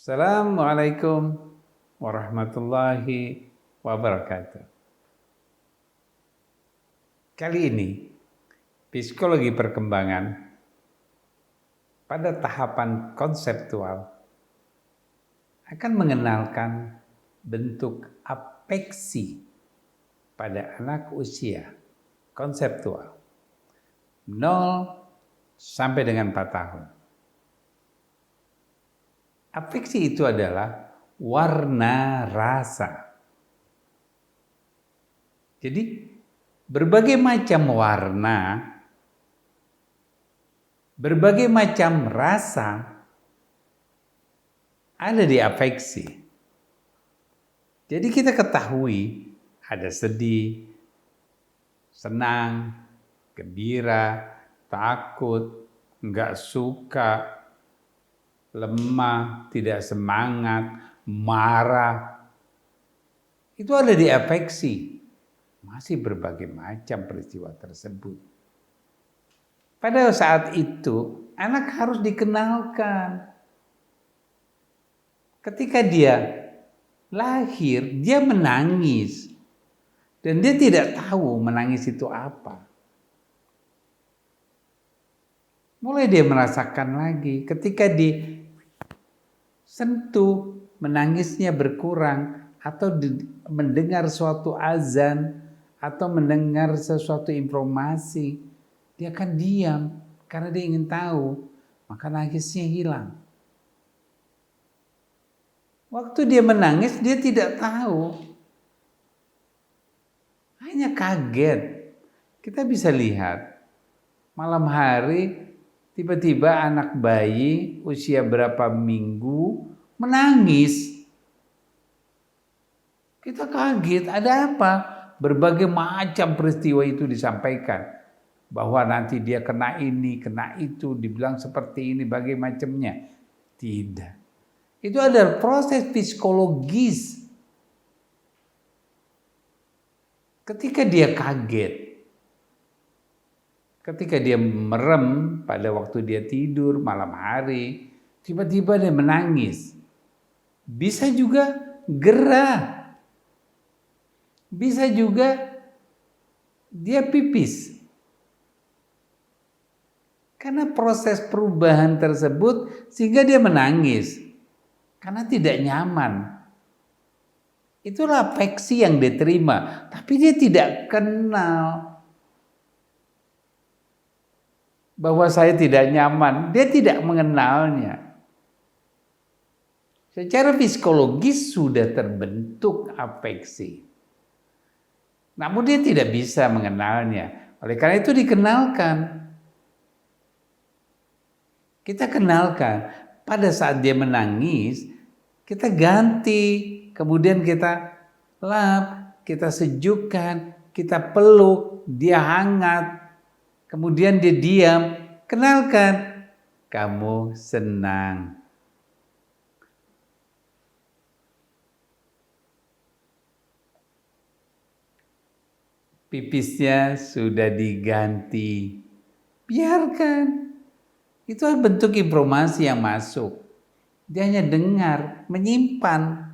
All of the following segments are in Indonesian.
Assalamualaikum warahmatullahi wabarakatuh. Kali ini, psikologi perkembangan pada tahapan konseptual akan mengenalkan bentuk afeksi pada anak usia konseptual 0 sampai dengan 4 tahun. Afeksi itu adalah warna rasa. Jadi berbagai macam warna, berbagai macam rasa ada di afeksi. Jadi kita ketahui ada sedih, senang, gembira, takut, enggak suka, lemah, tidak semangat, marah. Itu ada di afeksi. Masih berbagai macam peristiwa tersebut. Pada saat itu, anak harus dikenalkan. Ketika dia lahir, dia menangis. Dan dia tidak tahu menangis itu apa. Mulai dia merasakan lagi. Ketika disentuh, menangisnya berkurang. Atau mendengar suatu azan. Atau mendengar sesuatu informasi, dia akan diam karena dia ingin tahu, maka nangisnya hilang. Waktu dia menangis, dia tidak tahu, hanya kaget. Kita bisa lihat malam hari tiba-tiba anak bayi usia berapa minggu menangis. Kita kaget, ada apa? Berbagai macam peristiwa itu disampaikan. Bahwa nanti dia kena ini, kena itu, dibilang seperti ini, bagai macamnya. Tidak. Itu adalah proses psikologis. Ketika dia kaget, ketika dia merem pada waktu dia tidur malam hari, tiba-tiba dia menangis. Bisa juga gerah. Bisa juga dia pipis. Karena proses perubahan tersebut sehingga dia menangis. Karena tidak nyaman. Itulah afeksi yang diterima. Tapi dia tidak kenal bahwa saya tidak nyaman. Dia tidak mengenalnya. Secara psikologis sudah terbentuk afeksi. Namun dia tidak bisa mengenalnya. Oleh karena itu dikenalkan. Kita kenalkan. Pada saat dia menangis, kita ganti. Kemudian kita lap, kita sejukkan, kita peluk, dia hangat. Kemudian dia diam. Kenalkan, kamu senang. Pipisnya sudah diganti. Biarkan. Itu bentuk informasi yang masuk. Dia hanya dengar, menyimpan.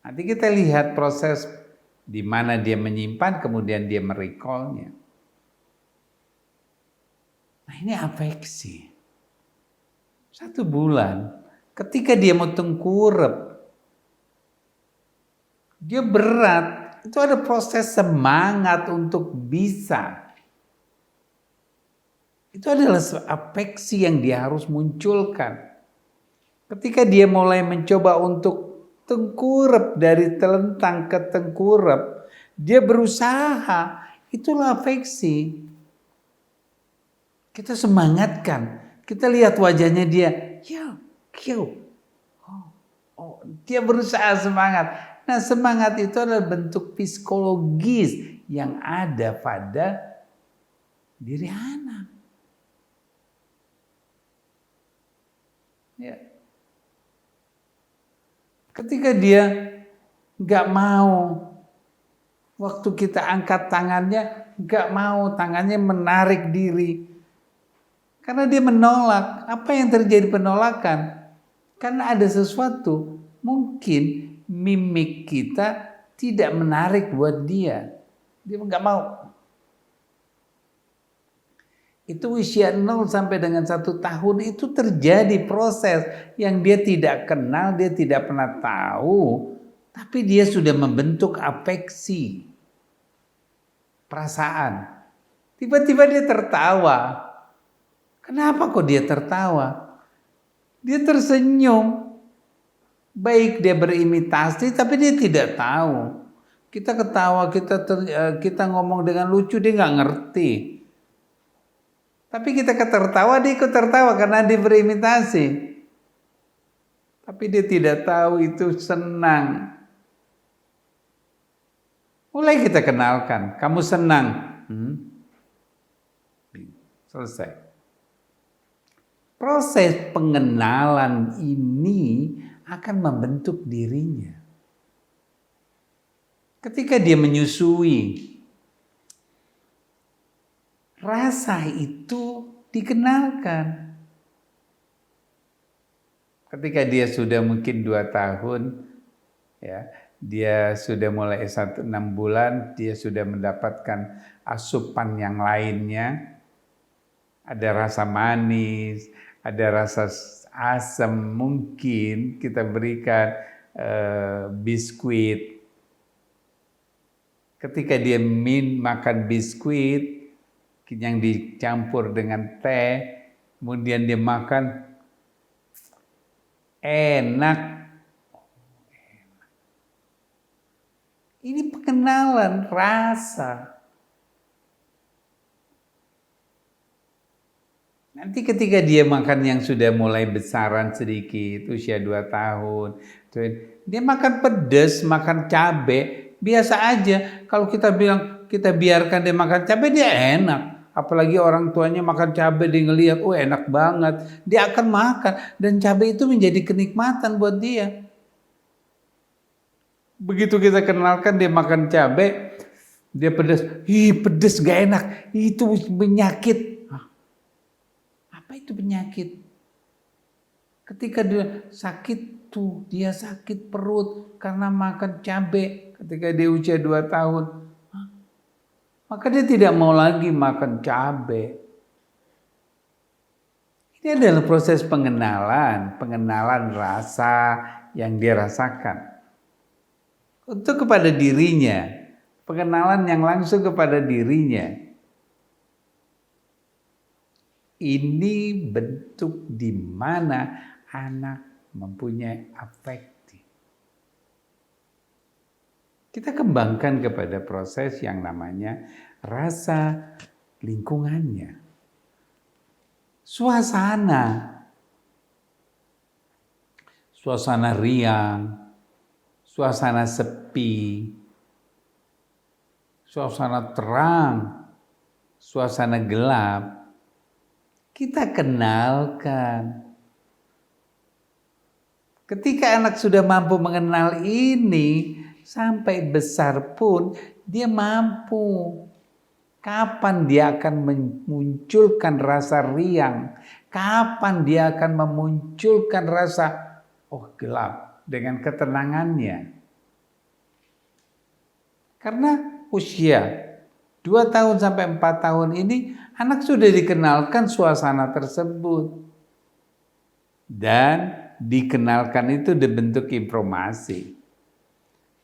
Nanti kita lihat proses di mana dia menyimpan, kemudian dia merecallnya. Nah ini afeksi. 1 bulan, ketika dia mau tengkurap, dia berat. Itu ada proses semangat untuk bisa. Itu adalah afeksi yang dia harus munculkan. Ketika dia mulai mencoba untuk tengkurap dari telentang ke tengkurap, dia berusaha. Itulah afeksi. Kita semangatkan. Kita lihat wajahnya dia. Dia berusaha semangat. Nah, semangat itu adalah bentuk psikologis yang ada pada diri anak. Ya. Ketika dia nggak mau, waktu kita angkat tangannya, nggak mau, tangannya menarik diri. Karena dia menolak. Apa yang terjadi penolakan? Karena ada sesuatu, mungkin mimik kita tidak menarik buat dia. Dia nggak mau. Itu usia 0 sampai dengan 1 tahun itu terjadi proses yang dia tidak kenal, dia tidak pernah tahu, tapi dia sudah membentuk afeksi, perasaan. Tiba-tiba dia tertawa. Kenapa kok dia tertawa? Dia tersenyum. Baik dia berimitasi, tapi dia tidak tahu. Kita ketawa, kita ngomong dengan lucu, dia nggak ngerti. Tapi kita tertawa, dia ikut tertawa karena dia berimitasi. Tapi dia tidak tahu itu senang. Mulai kita kenalkan, kamu senang. Selesai. Proses pengenalan ini akan membentuk dirinya. Ketika dia menyusui, rasa itu dikenalkan. Ketika dia sudah mungkin 2 tahun, ya, dia sudah mulai 6 bulan, dia sudah mendapatkan asupan yang lainnya. Ada rasa manis, ada rasa asam, mungkin kita berikan biskuit. Ketika dia makan biskuit yang dicampur dengan teh, kemudian dia makan, enak. Ini pengenalan rasa. Nanti ketika dia makan yang sudah mulai besaran sedikit, usia 2 tahun, dia makan pedas, makan cabai, biasa aja. Kalau kita bilang, kita biarkan dia makan cabai, dia enak. Apalagi orang tuanya makan cabai, dia ngelihat, oh enak banget. Dia akan makan, dan cabai itu menjadi kenikmatan buat dia. Begitu kita kenalkan dia makan cabai, dia pedas, pedas gak enak, itu penyakit. Apa itu penyakit? Ketika dia sakit tuh, dia sakit perut karena makan cabai ketika dia usia 2 tahun. Maka dia tidak mau lagi makan cabai. Ini adalah proses pengenalan rasa yang dia rasakan. Untuk kepada dirinya, pengenalan yang langsung kepada dirinya. Ini bentuk di mana anak mempunyai afektif. Kita kembangkan kepada proses yang namanya rasa lingkungannya. Suasana riang, suasana sepi, suasana terang, suasana gelap. Kita kenalkan. Ketika anak sudah mampu mengenal ini, sampai besar pun dia mampu. Kapan dia akan memunculkan rasa riang? Kapan dia akan memunculkan rasa gelap dengan ketenangannya? Karena usia 2 tahun sampai 4 tahun ini anak sudah dikenalkan suasana tersebut. Dan dikenalkan itu dibentuk informasi.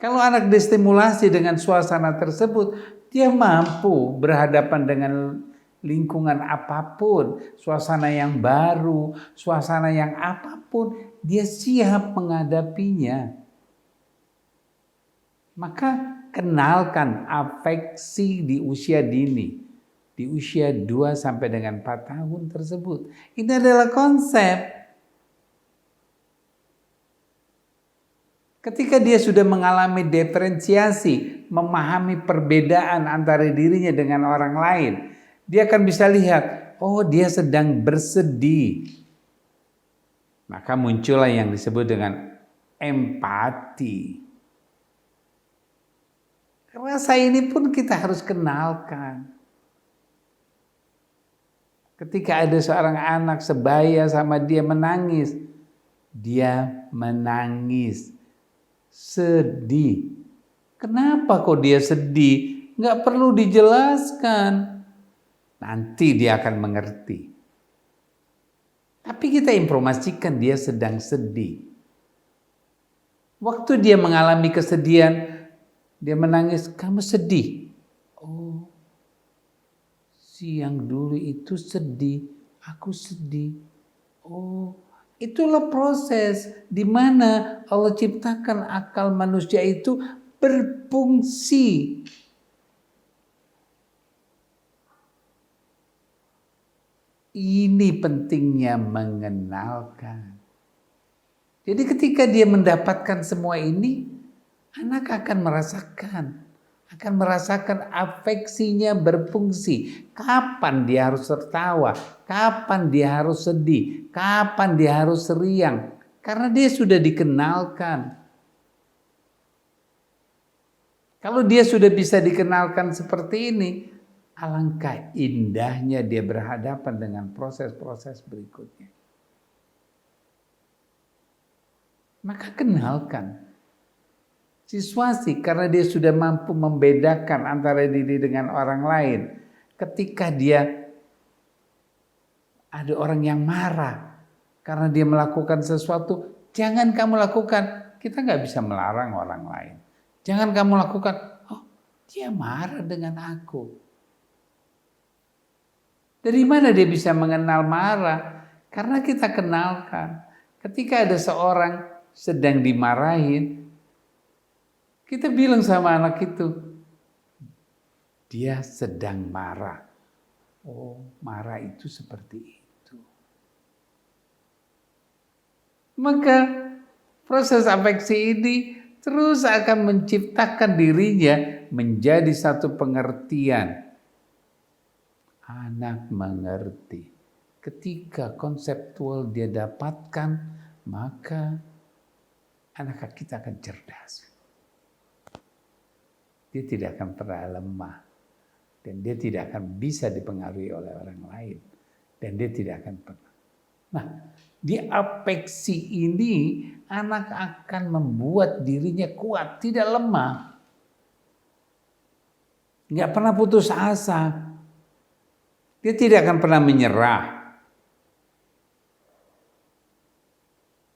Kalau anak distimulasi dengan suasana tersebut, dia mampu berhadapan dengan lingkungan apapun, suasana yang baru, suasana yang apapun, dia siap menghadapinya. Maka kenalkan afeksi di usia dini, di usia 2 sampai dengan 4 tahun tersebut. Ini adalah konsep. Ketika dia sudah mengalami diferensiasi, memahami perbedaan antara dirinya dengan orang lain, dia akan bisa lihat, oh dia sedang bersedih. Maka muncullah yang disebut dengan empati. Rasa ini pun kita harus kenalkan. Ketika ada seorang anak sebaya sama dia menangis, sedih. Kenapa kok dia sedih? Nggak perlu dijelaskan. Nanti dia akan mengerti. Tapi kita informasikan dia sedang sedih. Waktu dia mengalami kesedihan, dia menangis, kamu sedih. Oh, siang dulu itu sedih, aku sedih. Oh, itulah proses di mana Allah ciptakan akal manusia itu berfungsi. Ini pentingnya mengenalkan. Jadi ketika dia mendapatkan semua ini, anak akan merasakan afeksinya berfungsi. Kapan dia harus tertawa, kapan dia harus sedih, kapan dia harus riang. Karena dia sudah dikenalkan. Kalau dia sudah bisa dikenalkan seperti ini, alangkah indahnya dia berhadapan dengan proses-proses berikutnya. Maka kenalkan. Situasi karena dia sudah mampu membedakan antara diri dengan orang lain. Ketika dia ada orang yang marah karena dia melakukan sesuatu, jangan kamu lakukan. Kita nggak bisa melarang orang lain. Jangan kamu lakukan. Oh, dia marah dengan aku. Dari mana dia bisa mengenal marah? Karena kita kenalkan. Ketika ada seorang sedang dimarahin, kita bilang sama anak itu, dia sedang marah. Oh, marah itu seperti itu. Maka proses afeksi ini terus akan menciptakan dirinya menjadi satu pengertian. Anak mengerti. Ketika konseptual dia dapatkan, maka anak kita akan cerdas. Dia tidak akan pernah lemah. Dan dia tidak akan bisa dipengaruhi oleh orang lain. Dan dia tidak akan pernah. Nah, di afeksi ini anak akan membuat dirinya kuat, tidak lemah. Nggak pernah putus asa. Dia tidak akan pernah menyerah.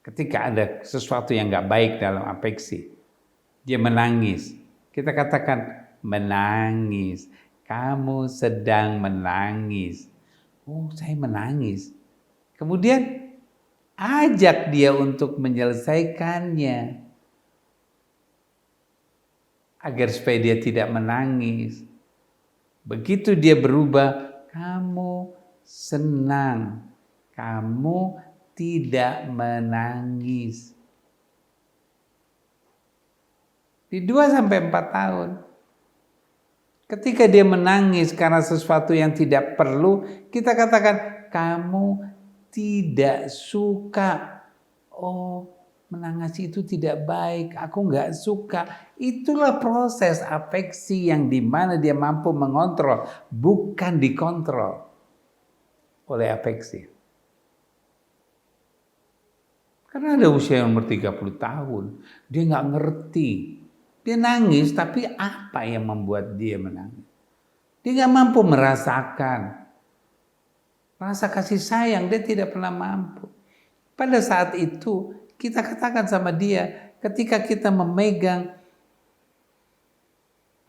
Ketika ada sesuatu yang nggak baik dalam afeksi, dia menangis. Kita katakan menangis. Kamu sedang menangis. Oh, saya menangis. Kemudian ajak dia untuk menyelesaikannya. Agar supaya dia tidak menangis. Begitu dia berubah, kamu senang. Kamu tidak menangis. Di 2-4 tahun. Ketika dia menangis karena sesuatu yang tidak perlu, kita katakan, kamu tidak suka. Oh, menangis itu tidak baik, aku nggak suka. Itulah proses afeksi yang dimana dia mampu mengontrol, bukan dikontrol oleh afeksi. Karena ada usia yang umur 30 tahun, dia nggak ngerti. Dia nangis, tapi apa yang membuat dia menangis? Dia nggak mampu merasakan. Rasa kasih sayang, dia tidak pernah mampu. Pada saat itu, kita katakan sama dia, ketika kita memegang,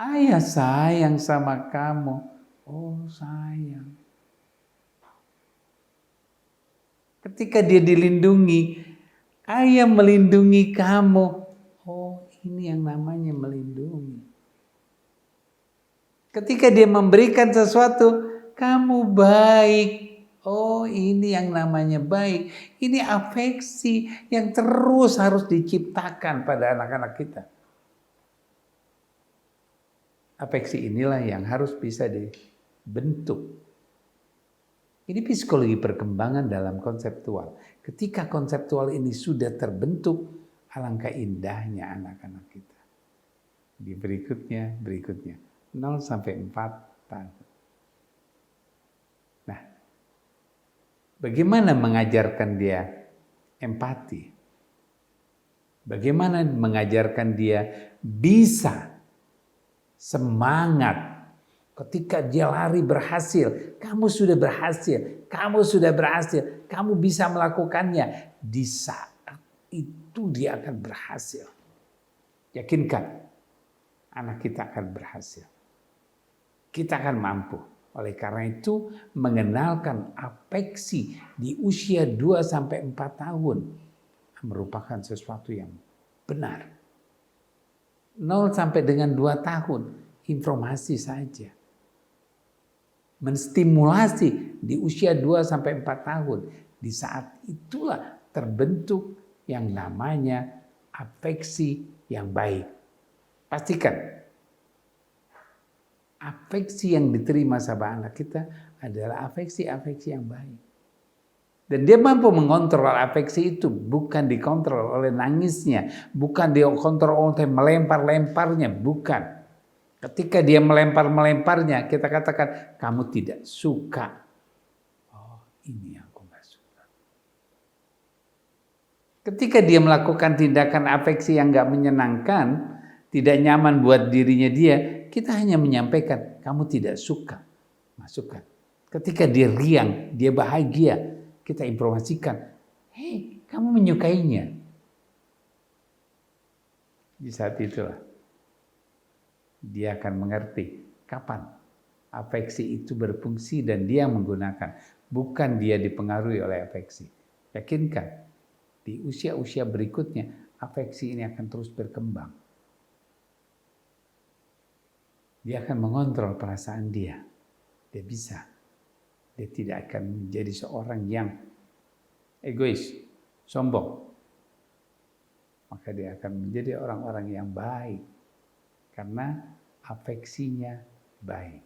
ayah sayang sama kamu. Oh, sayang. Ketika dia dilindungi, ayah melindungi kamu. Oh, ini yang namanya melindungi. Ketika dia memberikan sesuatu, kamu baik. Oh, ini yang namanya baik. Ini afeksi yang terus harus diciptakan pada anak-anak kita. Afeksi inilah yang harus bisa dibentuk. Ini psikologi perkembangan dalam konseptual. Ketika konseptual ini sudah terbentuk, alangkah indahnya anak-anak kita. Di berikutnya, 0-4 tahun. Nah, Bagaimana mengajarkan dia empati? Bagaimana mengajarkan dia bisa semangat ketika dia lari berhasil? Kamu sudah berhasil, kamu sudah berhasil, kamu bisa melakukannya. Di saat itu dia akan berhasil. Yakinkan, anak kita akan berhasil. Kita akan mampu. Oleh karena itu, mengenalkan afeksi di usia 2-4 tahun merupakan sesuatu yang benar. 0 sampai dengan 2 tahun, informasi saja. Menstimulasi di usia 2-4 tahun. Di saat itulah terbentuk yang namanya afeksi yang baik. Pastikan afeksi yang diterima sama anak kita adalah afeksi-afeksi yang baik. Dan dia mampu mengontrol afeksi itu, bukan dikontrol oleh nangisnya, bukan dikontrol oleh melempar-lemparnya, bukan. Ketika dia melempar-melemparnya, kita katakan, kamu tidak suka. Oh, ini yang aku gak suka. Ketika dia melakukan tindakan afeksi yang gak menyenangkan, tidak nyaman buat dirinya dia, kita hanya menyampaikan, kamu tidak suka. Masukkan. Ketika dia riang, dia bahagia, kita informasikan, hei, kamu menyukainya. Di saat itulah dia akan mengerti kapan afeksi itu berfungsi dan dia menggunakan, bukan dia dipengaruhi oleh afeksi. Yakinkan, di usia-usia berikutnya afeksi ini akan terus berkembang. Dia akan mengontrol perasaan dia. Dia bisa. Dia tidak akan menjadi seorang yang egois, sombong. Maka dia akan menjadi orang-orang yang baik. Karena afeksinya baik.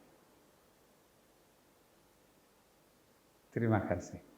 Terima kasih.